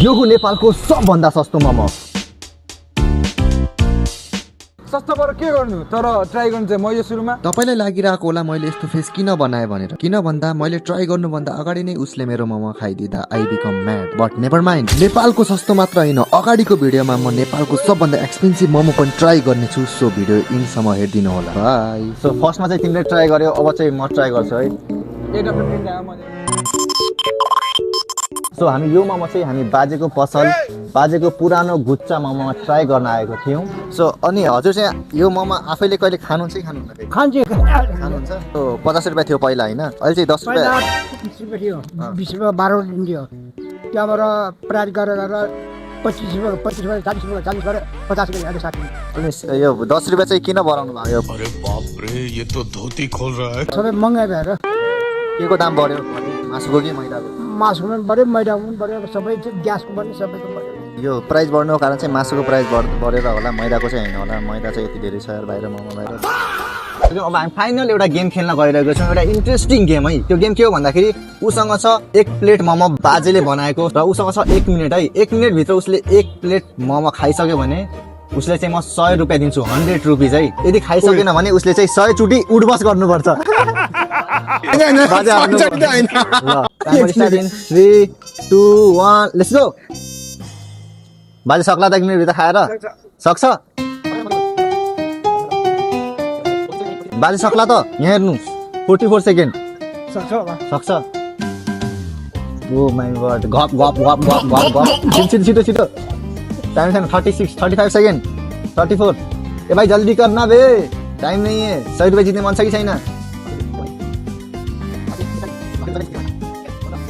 यो हो नेपालको सबभन्दा सस्तो मोमो। सस्तो पर के गर्नु तर ट्राई गर्नु चाहिँ मैले सुरुमा तपाईलाई लागिरहेको होला मैले यस्तो फेस किन बनाए भनेर। किन भन्दा मैले ट्राई गर्नुभन्दा अगाडि नै उसले मेरो मोमो खाइदिँदा I become mad. But never mind, नेपालको सस्तो मात्र होइन, अगाडिको भिडियोमा म नेपालको सबभन्दा एक्सपेन्सिभ मोमो पनि ट्राई गर्नेछु। सो भिडियो इन्डसम्म हेरिदिनु होला। बाई। सो फर्स्टमा चाहिँ तिमीले ट्राई गर्यो, अब चाहिँ म ट्राई गर्छु है। सो हामी यो मोमो चाहिँ हामी बाजेको पसल, बाजेको पुरानो गुच्चा मोमोमा ट्राई गर्न आएको थियौँ। सो अनि हजुर चाहिँ यो मोमो आफैले कहिले खानुहुन्छ कि खानुहुन्न? खानुहुन्छ। सो 50 रुपियाँ थियो पहिला होइन, अहिले चाहिँ 10 रुपियाँ 20 रुपियाँ थियो, 20 रुपियाँ 12 दिन्थ्यो। त्यहाँबाट प्राइस गरेर 25 रुपियाँ 40 रुपियाँ 40 रुपियाँ 40 गरेर 50 रुपियाँ 60। अनि यो 10 रुपियाँ चाहिँ किन बढाउनु भयो? अरे बाप रे, ये तो धोती खोल रहा है। सबै महँगाइ भएर के को दाम बढ्यो? मासुको कि मैदाको? मासुको पनि बढ्यो, मैदाको पनि बढ्यो, सबै चाहिँ ग्यासको पनि सबैको बढ्यो। यो प्राइस बढ्नुको कारण चाहिँ मासुको प्राइस बढेर होला, मैदाको चाहिँ होइन होला। मैदा चाहिँ यति धेरै छ यार बाहिर, मोमो बाहिर। अब हामी फाइनल एउटा गेम खेल्न गइरहेको छौँ, एउटा इन्ट्रेस्टिङ गेम है। त्यो गेम के हो भन्दाखेरि उसँग छ 1 प्लेट मोमो बाजेले बनाएको र उसँग छ 1 मिनट है। 1 मिनटभित्र उसले 1 प्लेट मोमो खाइसक्यो भने उसले चाहिँ म 100 रुपियाँ दिन्छु, 100 रुपिज है। यदि खाइसकेन भने उसले चाहिँ 100 चोटि उठबस गर्नुपर्छ। 3, 2, 1 लेट्स गो। बाजे सक्ला त 1 मिनटभित्र खाएर? सक्छ बाजे, सक्ला त? यहाँ हेर्नु 44 सेकेन्ड सक्छ। ओ माय गॉड, गप गप गप गप गप गप। छिटो छिटो छिटो, टाइम छैन। 36 35 सेकेन्ड 34। ए भाई जल्दी करना बे, टाइम नहीं है। 100 रुपियाँ जित्ने मन छ कि छैन?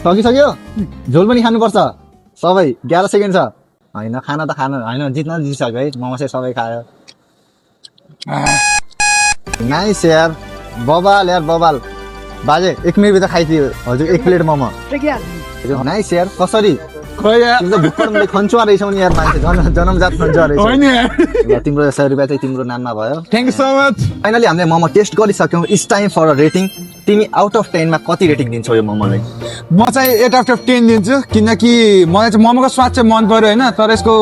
सकिसक्यो? झोल पनि खानुपर्छ सबै। 11 सेकेन्ड छ। होइन खाना त खानु होइन, जित्न जितिसक्यो है। मोमो चाहिँ सबै खायो। नाइस यार, बबाल यार बबाल। बाजे 1 मिनटभित्र खाइदियो हजुर 1 प्लेट मोमो। नाइस यार। कसरी? भित्रमा खन्चुवा रहेछौ नि यार, मान्छे जन्मजात खन्चुवा रहेछ। तिम्रो 100 रुपियाँ चाहिँ तिम्रो नाममा भयो। Thank you so much. Finally हामीले मोमो टेस्ट गरिसक्यौँ। It's time for a rating. तिमी आउट अफ 10 मा कति रेटिङ दिन्छौ यो मोमोलाई? म चाहिँ 8/10 दिन्छु, किनकि मलाई चाहिँ मोमोको स्वाद चाहिँ मन पर्यो होइन, तर यसको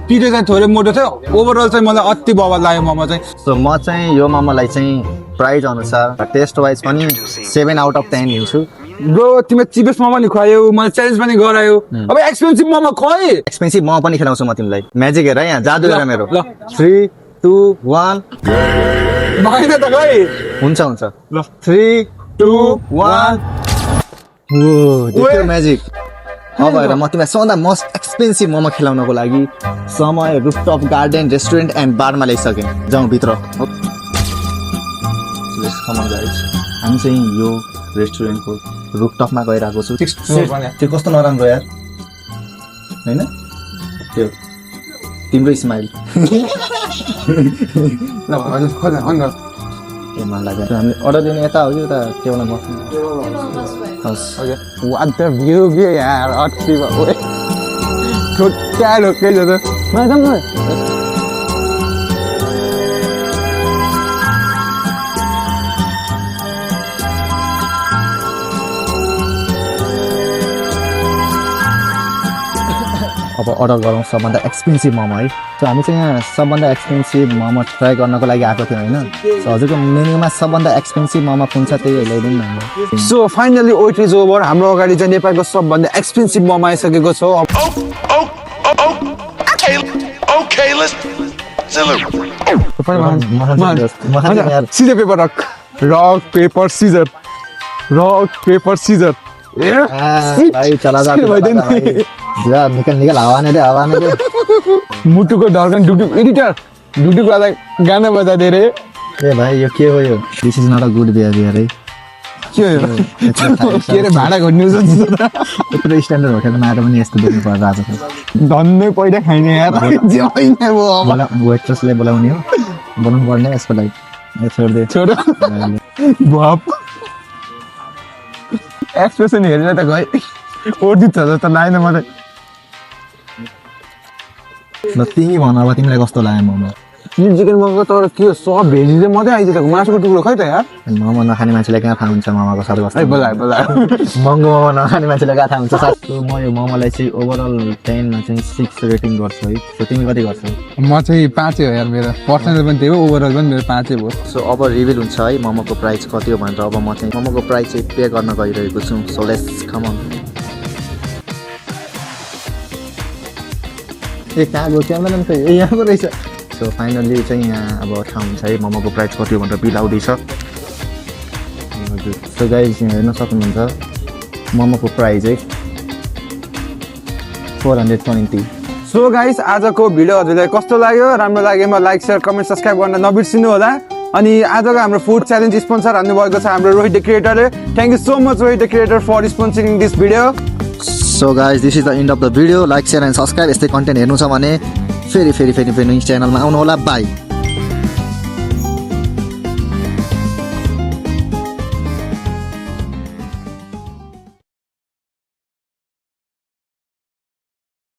पिरो चाहिँ थोरै मोटो थियो। ओभरअल चाहिँ मलाई अति बवाल लाग्यो मोमो चाहिँ। सो म चाहिँ यो मोमोलाई चाहिँ प्राइस अनुसार टेस्ट वाइज पनि 7 आउट अफ 10 दिन्छु। ब्रो तिमीले चिपेस्ट मोमो नि खुवायौ, मलाई च्यालेन्ज पनि गरायो। अब एक्सपेन्सिभ मोमो खुवाए। एक्सपेन्सिभ मोमो पनि खिलाउँछु म तिमीलाई। म्याजिक हेर यहाँ, जादु हेर मेरो। ल 3, 2, 1 भएन त खै। हुन्छ हुन्छ। ल 3, 2, 1 ओ देख्यौ म्याजिक। अब हेर म तिमीलाई सबभन्दा मोस्ट एक्सपेन्सिभ मोमो खिलाउनको लागि समय रुफटप गार्डन रेस्टुरेन्ट एन्ड बारमा ल्याइसकेँ। जाउँ भित्र। हामी चाहिँ यो रेस्टुरेन्टको रुफटपमा गइरहेको छु। त्यो कस्तो नराम्रो यार होइन? त्यो तिम्रो स्माइल ए मन लाग्यो। हामीले अर्डर दिने यता हो कि उता टेबलमा बस्नु? वाट द भ्यू के यार, अति ओए छोटा लोकेल हो त। अब अर्डर गरौँ सबभन्दा एक्सपेन्सिभ मोमो है। सो हामी चाहिँ यहाँ सबभन्दा एक्सपेन्सिभ मोमो ट्राई गर्नको लागि आएको थियौँ होइन। सो हजुरको मेन्युमा सबभन्दा एक्सपेन्सिभ मोमो कुन छ त्यही ल्याइदिनु न। So finally wait is over. हाम्रो अगाडि चाहिँ नेपालको सबभन्दा एक्सपेन्सिभ मोमो आइसकेको छ। Scissor paper rock, rock paper scissor, rock paper scissor. भाई चला जा निकल निकल, हवा नहीं दे हवा नहीं दे। मुटुको धड्कन डुडुक एडिटर डुडुक वाला गाना बजा दे रे। ए भाई यो के हो यो? This is not a good behaviour है। के हो के रे? भाडा घट्नु छ यत्रो स्ट्यान्डर्ड होटलमा आएर पनि यस्तो देख्नु पर्छ आज। धन्नै पैसा खाइने यार। जे होइन वो वेट्रेसले बोलाउने हो, बनाउनु पर्ने यसको लागि। ए छोड दे छोड बाप। एक्सप्रेसन हेरेर त गए ओर्दित छ त लाएन मलाई। ल तिमी भन अब तिमीलाई कस्तो लाग्यो मोमो? चिली चिकन मोमो तर के सब भेजी चाहिँ मात्रै आइदिएको मासुको टुक्रो खै त यार मोमो नखाने मान्छेलाई कहाँ थाहा हुन्छ मोमोको सर्वस्त है बोला महँगो मोमो नखाने मान्छेलाई कहाँ थाहा हुन्छ साथी म यो मोमोलाई चाहिँ ओभरअल 10 मा चाहिँ 6 रेटिङ गर्छु है सो तिमी कति गर्छौ म चाहिँ 5 हो यार मेरो पर्सनल पनि त्यही हो ओभरअल पनि मेरो 5 हो सो अब रिभिल हुन्छ है मोमोको प्राइस कति हो भनेर अब म चाहिँ मोमोको प्राइस चाहिँ पे गर्न गइरहेको छु सो लेट्स कम अन ए कहाँ गयो क्यामेराम्यान त यहाँको रहेछ सो फाइनल्ली चाहिँ यहाँ अब थाहा हुन्छ है मोमोको प्राइस कति हो भनेर बिल आउँदैछ हजुर सो गाइज यहाँ हेर्न सक्नुहुन्छ मोमोको प्राइस चाहिँ 420 सो गाइस आजको भिडियो हजुरलाई कस्तो लाग्यो राम्रो लागेमा लाइक शेयर कमेन्ट सब्स्क्राइब गर्न नबिर्सिनु होला अनि आजको हाम्रो फुड च्यालेन्ज स्पोन्सर हान्नु भएको छ हाम्रो रोहित द क्रिएटरले thank you so much Rohit the creator for sponsoring this video so guys this is the end of the video like share and subscribe यस्तै कन्टेन्ट हेर्नु छ भने फेरि न्युज च्यानलमा आउनु होला बाई